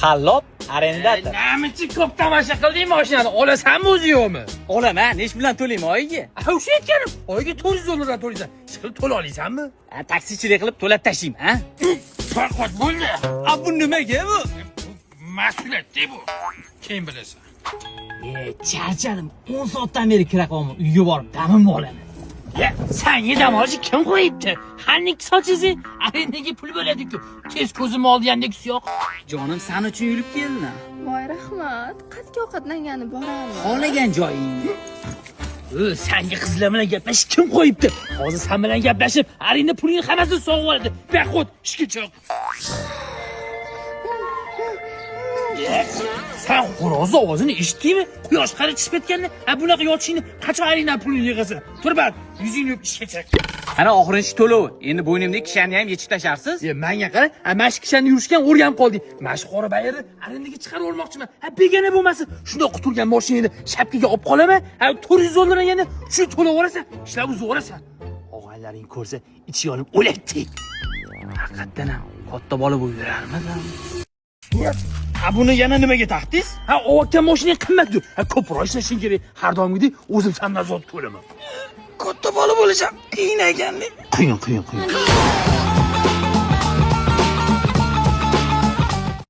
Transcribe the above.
Qallop, arendator. Namichi ko'p tomosha qilding mashinani, olasanmi o'zi yo'qmi? Olaman, nech bilan to'layman oyiga? O'sha aytganim, oyiga 400 dollardan to'laysan. Chiqib to'la olasanmi? Taksichilik qilib to'lab tashlayman, ha? Farqot bo'ldi. Bu nimaga bu? Mas'uliyat bu. Keyin bilasan. Charchadim. 10 soatdan beri kira qolmay uyga borib damimni olaman. Senga dam olishni kim qo'yibdi? Hannik sochizi, arendaga pul bo'ladi-ku. Tez ko'zimni olgandek yo'q. Jonim, sen uchun yurib keldim. Voy rahmat. Qatga ovqatlangani boramiz. Xohlagan joyingni. Senga qizlar bilan gaplashib kim qo'yibdi? Hozir sen bilan gaplashib, arenda pulning hammasini sog'ib oladi. Baqot, ishga chiq. Sen xo'rozni ovozini eshitdingmi? Quyosh qarib chiqib ketganda, bunaqa yotishingni qachon arendan pulini yig'asan? Tur bak, yuzingni yuvib ishga chiq. Ana oxirinchi to'lovi. Endi bo'ynimdagi kishanni ham yechib tasharsiz. Menga qara, mana shu kishani yurishgan o'rganib qolding. Mana shu qora bayirni arendaga chiqarib olmoqchiman. Begona bo'lmasin. Shunday quturgan mashinani shapkaga olib qolaman. 400 dollar yana shu to'lab olasan. Ishlab uzaverasan. Og'aylaring ko'rsa, ichi yonib o'laydi. Haqiqatdan ham katta bola bo'lib yurarmidan? Buni yana nimaga taqdingiz? Ovakka mashina qimmatdir. Ko'proq ishlashing kerak. Har doimgidek o'zim sandan zot to'laman. Katta bola bo'lisham qiyin ekan. Qiyin.